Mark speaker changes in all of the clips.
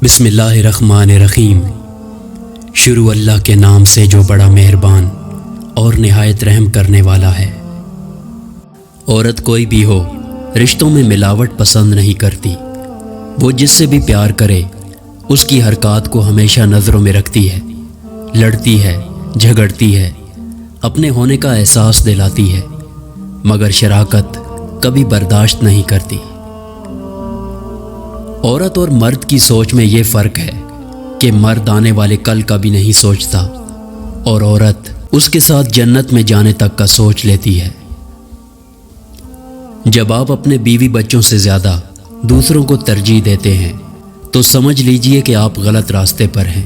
Speaker 1: بسم اللہ الرحمن الرحیم۔ شروع اللہ کے نام سے جو بڑا مہربان اور نہایت رحم کرنے والا ہے۔ عورت کوئی بھی ہو رشتوں میں ملاوٹ پسند نہیں کرتی۔ وہ جس سے بھی پیار کرے اس کی حرکات کو ہمیشہ نظروں میں رکھتی ہے، لڑتی ہے، جھگڑتی ہے، اپنے ہونے کا احساس دلاتی ہے، مگر شراکت کبھی برداشت نہیں کرتی۔ عورت اور مرد کی سوچ میں یہ فرق ہے کہ مرد آنے والے کل کا بھی نہیں سوچتا اور عورت اس کے ساتھ جنت میں جانے تک کا سوچ لیتی ہے۔ جب آپ اپنے بیوی بچوں سے زیادہ دوسروں کو ترجیح دیتے ہیں تو سمجھ لیجئے کہ آپ غلط راستے پر ہیں۔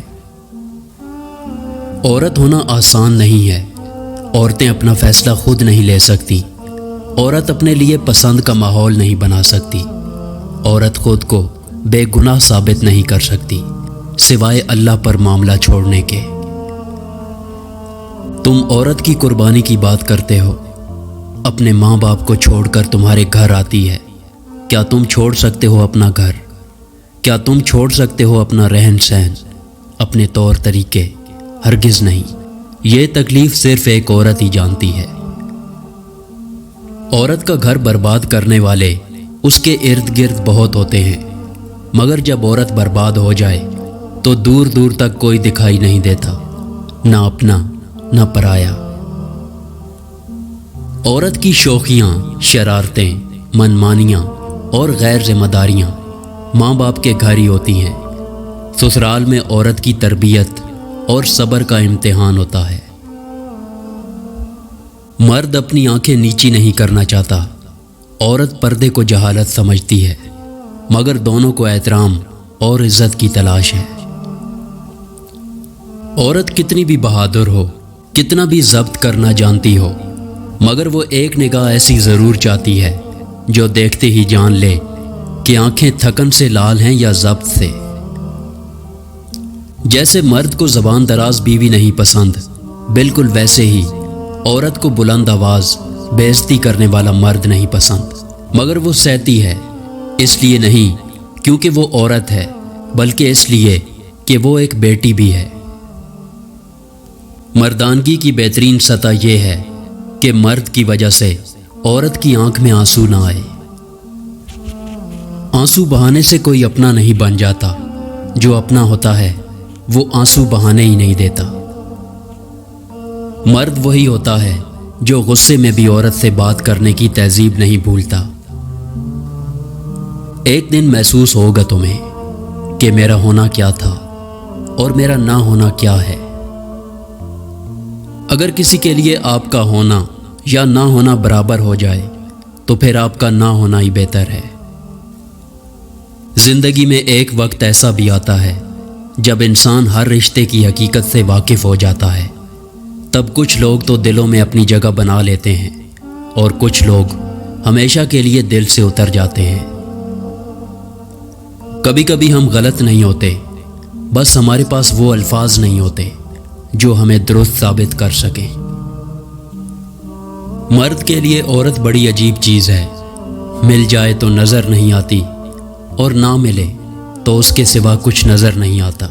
Speaker 1: عورت ہونا آسان نہیں ہے۔ عورتیں اپنا فیصلہ خود نہیں لے سکتی۔ عورت اپنے لیے پسند کا ماحول نہیں بنا سکتی۔ عورت خود کو بے گناہ ثابت نہیں کر سکتی سوائے اللہ پر معاملہ چھوڑنے کے۔ تم عورت کی قربانی کی بات کرتے ہو، اپنے ماں باپ کو چھوڑ کر تمہارے گھر آتی ہے۔ کیا تم چھوڑ سکتے ہو اپنا گھر؟ کیا تم چھوڑ سکتے ہو اپنا رہن سہن، اپنے طور طریقے؟ ہرگز نہیں۔ یہ تکلیف صرف ایک عورت ہی جانتی ہے۔ عورت کا گھر برباد کرنے والے اس کے ارد گرد بہت ہوتے ہیں، مگر جب عورت برباد ہو جائے تو دور دور تک کوئی دکھائی نہیں دیتا، نہ اپنا نہ پرایا۔ عورت کی شوخیاں، شرارتیں، منمانیاں اور غیر ذمہ داریاں ماں باپ کے گھر ہی ہوتی ہیں۔ سسرال میں عورت کی تربیت اور صبر کا امتحان ہوتا ہے۔ مرد اپنی آنکھیں نیچی نہیں کرنا چاہتا، عورت پردے کو جہالت سمجھتی ہے، مگر دونوں کو احترام اور عزت کی تلاش ہے۔ عورت کتنی بھی بہادر ہو، کتنا بھی ضبط کرنا جانتی ہو، مگر وہ ایک نگاہ ایسی ضرور چاہتی ہے جو دیکھتے ہی جان لے کہ آنکھیں تھکن سے لال ہیں یا ضبط سے۔ جیسے مرد کو زبان دراز بیوی نہیں پسند، بالکل ویسے ہی عورت کو بلند آواز بے عزتی کرنے والا مرد نہیں پسند، مگر وہ سہتی ہے، اس لیے نہیں کیونکہ وہ عورت ہے، بلکہ اس لیے کہ وہ ایک بیٹی بھی ہے۔ مردانگی کی بہترین سطح یہ ہے کہ مرد کی وجہ سے عورت کی آنکھ میں آنسو نہ آئے۔ آنسو بہانے سے کوئی اپنا نہیں بن جاتا، جو اپنا ہوتا ہے وہ آنسو بہانے ہی نہیں دیتا۔ مرد وہی ہوتا ہے جو غصے میں بھی عورت سے بات کرنے کی تہذیب نہیں بھولتا۔ ایک دن محسوس ہوگا تمہیں کہ میرا ہونا کیا تھا اور میرا نہ ہونا کیا ہے۔ اگر کسی کے لیے آپ کا ہونا یا نہ ہونا برابر ہو جائے تو پھر آپ کا نہ ہونا ہی بہتر ہے۔ زندگی میں ایک وقت ایسا بھی آتا ہے جب انسان ہر رشتے کی حقیقت سے واقف ہو جاتا ہے۔ تب کچھ لوگ تو دلوں میں اپنی جگہ بنا لیتے ہیں اور کچھ لوگ ہمیشہ کے لیے دل سے اتر جاتے ہیں۔ کبھی کبھی ہم غلط نہیں ہوتے، بس ہمارے پاس وہ الفاظ نہیں ہوتے جو ہمیں درست ثابت کر سکیں۔ مرد کے لیے عورت بڑی عجیب چیز ہے۔ مل جائے تو نظر نہیں آتی اور نہ ملے تو اس کے سوا کچھ نظر نہیں آتا۔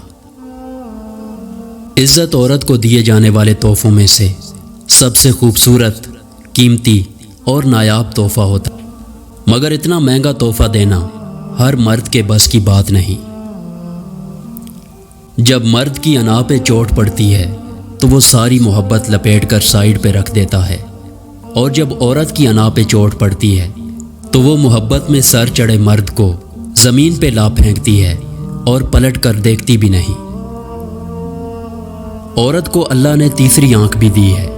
Speaker 1: عزت عورت کو دیے جانے والے تحفوں میں سے سب سے خوبصورت، قیمتی اور نایاب تحفہ ہوتا، مگر اتنا مہنگا تحفہ دینا ہر مرد کے بس کی بات نہیں۔ جب مرد کی انا پہ چوٹ پڑتی ہے تو وہ ساری محبت لپیٹ کر سائیڈ پہ رکھ دیتا ہے، اور جب عورت کی انا پہ چوٹ پڑتی ہے تو وہ محبت میں سر چڑھے مرد کو زمین پہ لا پھینکتی ہے اور پلٹ کر دیکھتی بھی نہیں۔ عورت کو اللہ نے تیسری آنکھ بھی دی ہے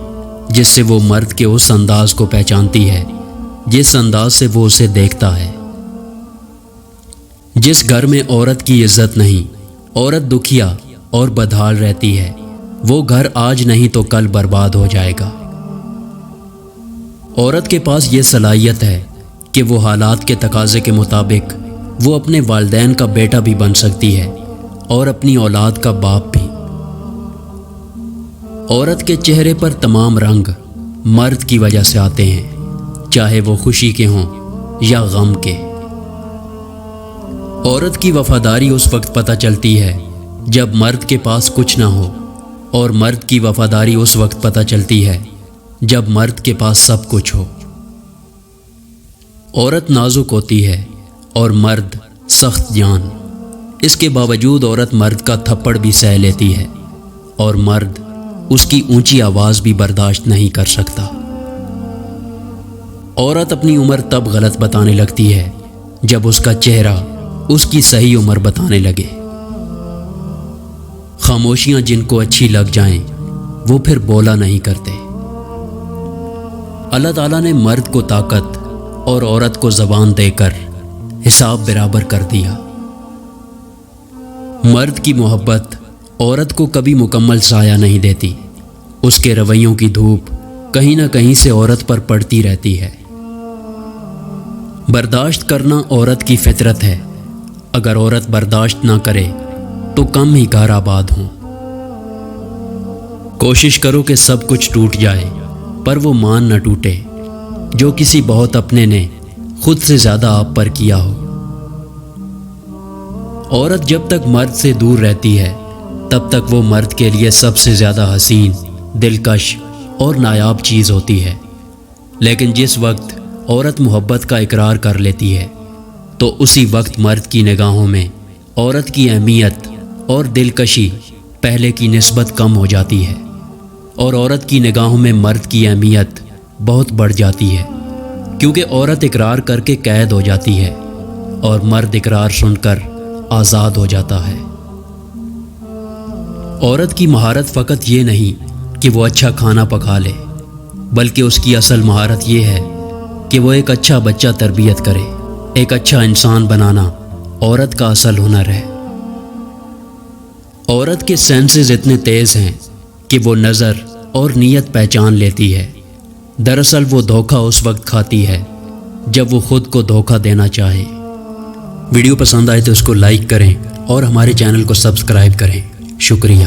Speaker 1: جس سے وہ مرد کے اس انداز کو پہچانتی ہے جس انداز سے وہ اسے دیکھتا ہے۔ جس گھر میں عورت کی عزت نہیں، عورت دکھیا اور بدحال رہتی ہے، وہ گھر آج نہیں تو کل برباد ہو جائے گا۔ عورت کے پاس یہ صلاحیت ہے کہ وہ حالات کے تقاضے کے مطابق وہ اپنے والدین کا بیٹا بھی بن سکتی ہے اور اپنی اولاد کا باپ بھی۔ عورت کے چہرے پر تمام رنگ مرد کی وجہ سے آتے ہیں، چاہے وہ خوشی کے ہوں یا غم کے۔ عورت کی وفاداری اس وقت پتہ چلتی ہے جب مرد کے پاس کچھ نہ ہو، اور مرد کی وفاداری اس وقت پتہ چلتی ہے جب مرد کے پاس سب کچھ ہو۔ عورت نازک ہوتی ہے اور مرد سخت جان، اس کے باوجود عورت مرد کا تھپڑ بھی سہ لیتی ہے اور مرد اس کی اونچی آواز بھی برداشت نہیں کر سکتا۔ عورت اپنی عمر تب غلط بتانے لگتی ہے جب اس کا چہرہ اس کی صحیح عمر بتانے لگے۔ خاموشیاں جن کو اچھی لگ جائیں وہ پھر بولا نہیں کرتے۔ اللہ تعالیٰ نے مرد کو طاقت اور عورت کو زبان دے کر حساب برابر کر دیا۔ مرد کی محبت عورت کو کبھی مکمل سایہ نہیں دیتی، اس کے رویوں کی دھوپ کہیں نہ کہیں سے عورت پر پڑتی رہتی ہے۔ برداشت کرنا عورت کی فطرت ہے، اگر عورت برداشت نہ کرے تو کم ہی گھر آباد ہوں۔ کوشش کرو کہ سب کچھ ٹوٹ جائے پر وہ مان نہ ٹوٹے جو کسی بہت اپنے نے خود سے زیادہ آپ پر کیا ہو۔ عورت جب تک مرد سے دور رہتی ہے تب تک وہ مرد کے لیے سب سے زیادہ حسین، دلکش اور نایاب چیز ہوتی ہے، لیکن جس وقت عورت محبت کا اقرار کر لیتی ہے تو اسی وقت مرد کی نگاہوں میں عورت کی اہمیت اور دلکشی پہلے کی نسبت کم ہو جاتی ہے، اور عورت کی نگاہوں میں مرد کی اہمیت بہت بڑھ جاتی ہے، کیونکہ عورت اقرار کر کے قید ہو جاتی ہے اور مرد اقرار سن کر آزاد ہو جاتا ہے۔ عورت کی مہارت فقط یہ نہیں کہ وہ اچھا کھانا پکا لے، بلکہ اس کی اصل مہارت یہ ہے کہ وہ ایک اچھا بچہ تربیت کرے۔ ایک اچھا انسان بنانا عورت کا اصل ہنر ہے۔ عورت کے سینسز اتنے تیز ہیں کہ وہ نظر اور نیت پہچان لیتی ہے۔ دراصل وہ دھوکہ اس وقت کھاتی ہے جب وہ خود کو دھوکہ دینا چاہے۔ ویڈیو پسند آئے تو اس کو لائک کریں اور ہمارے چینل کو سبسکرائب کریں۔ شکریہ۔